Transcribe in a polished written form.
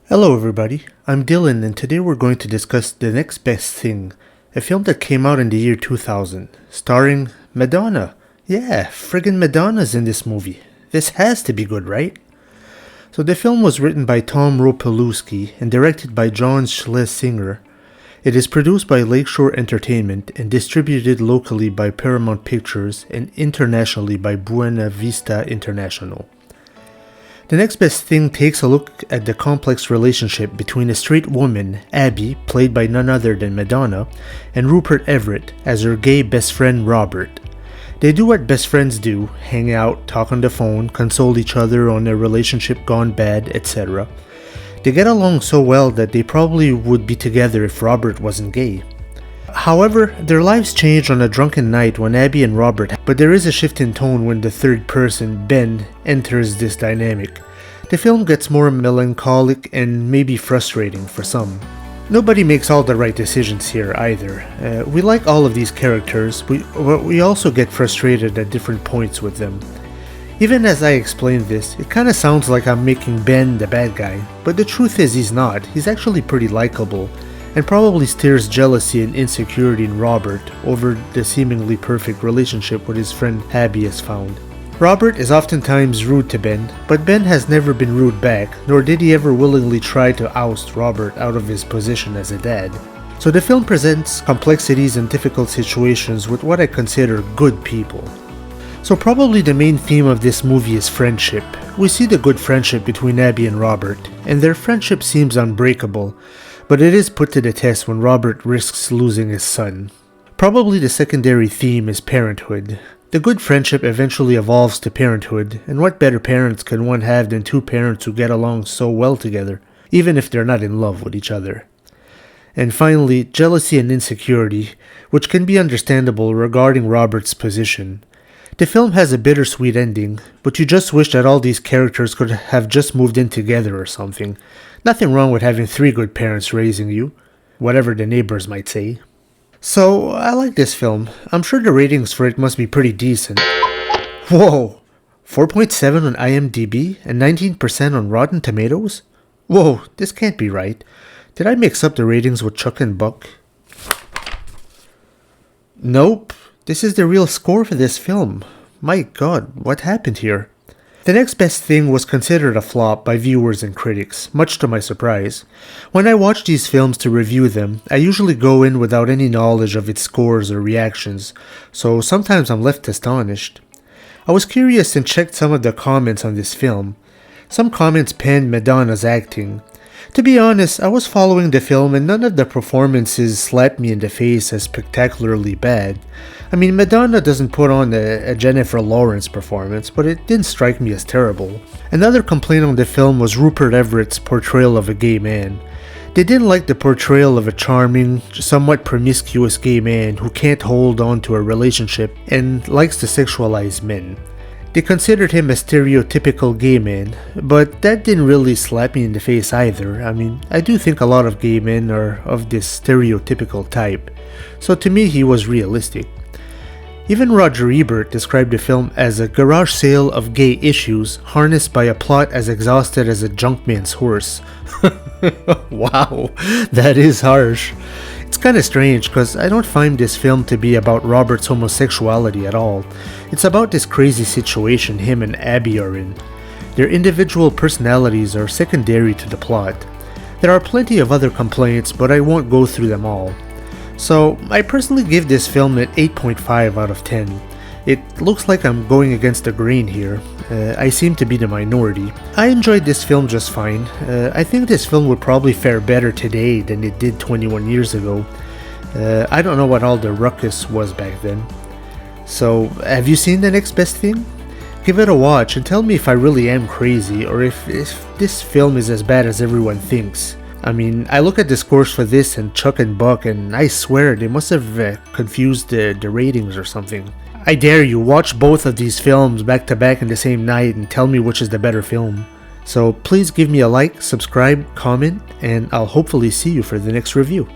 Hello everybody, I'm Dylan and today we're going to discuss The Next Best Thing, a film that came out in the year 2000, starring Madonna. Yeah, friggin' Madonna's in this movie. This has to be good, right? So the film was written by Tom Ropelewski and directed by John Schlesinger. It is produced by Lakeshore Entertainment and distributed locally by Paramount Pictures and internationally by Buena Vista International. The Next Best Thing takes a look at the complex relationship between a straight woman, Abby, played by none other than Madonna, and Rupert Everett as her gay best friend Robert. They do what best friends do, hang out, talk on the phone, console each other on their relationship gone bad, etc. They get along so well that they probably would be together if Robert wasn't gay. However, their lives change on a drunken night when Abby and Robert, but there is a shift in tone when the third person, Ben, enters this dynamic. The film gets more melancholic and maybe frustrating for some. Nobody makes all the right decisions here either. We like all of these characters, but we also get frustrated at different points with them. Even as I explain this, it kinda sounds like I'm making Ben the bad guy, but the truth is he's not. He's actually pretty likable, and probably stirs jealousy and insecurity in Robert over the seemingly perfect relationship with his friend Abby has found. Robert is oftentimes rude to Ben, but Ben has never been rude back, nor did he ever willingly try to oust Robert out of his position as a dad. So the film presents complexities and difficult situations with what I consider good people. So probably the main theme of this movie is friendship. We see the good friendship between Abby and Robert, and their friendship seems unbreakable, but it is put to the test when Robert risks losing his son. Probably the secondary theme is parenthood. The good friendship eventually evolves to parenthood, and what better parents can one have than two parents who get along so well together, even if they're not in love with each other. And finally, jealousy and insecurity, which can be understandable regarding Robert's position. The film has a bittersweet ending, but you just wish that all these characters could have just moved in together or something. Nothing wrong with having three good parents raising you, whatever the neighbors might say. So, I like this film. I'm sure the ratings for it must be pretty decent. Whoa! 4.7 on IMDb and 19% on Rotten Tomatoes? Whoa, this can't be right. Did I mix up the ratings with Chuck and Buck? Nope. This is the real score for this film. My god, what happened here? The Next Best Thing was considered a flop by viewers and critics, much to my surprise. When I watch these films to review them, I usually go in without any knowledge of its scores or reactions, so sometimes I'm left astonished. I was curious and checked some of the comments on this film. Some comments panned Madonna's acting. To be honest, I was following the film and none of the performances slapped me in the face as spectacularly bad. I mean, Madonna doesn't put on a Jennifer Lawrence performance, but it didn't strike me as terrible. Another complaint on the film was Rupert Everett's portrayal of a gay man. They didn't like the portrayal of a charming, somewhat promiscuous gay man who can't hold on to a relationship and likes to sexualize men. They considered him a stereotypical gay man, but that didn't really slap me in the face either. I mean, I do think a lot of gay men are of this stereotypical type, so to me he was realistic. Even Roger Ebert described the film as a garage sale of gay issues harnessed by a plot as exhausted as a junkman's horse. Wow, that is harsh. It's kinda strange because I don't find this film to be about Robert's homosexuality at all. It's about this crazy situation him and Abby are in. Their individual personalities are secondary to the plot. There are plenty of other complaints, but I won't go through them all. So, I personally give this film an 8.5 out of 10. It looks like I'm going against the grain here. I seem to be the minority. I enjoyed this film just fine. I think this film would probably fare better today than it did 21 years ago. I don't know what all the ruckus was back then. So, have you seen The Next Best Thing? Give it a watch and tell me if I really am crazy or if this film is as bad as everyone thinks. I mean, I look at the scores for this and Chuck and Buck and I swear they must have confused the ratings or something. I dare you, watch both of these films back to back in the same night and tell me which is the better film. So please give me a like, subscribe, comment, and I'll hopefully see you for the next review.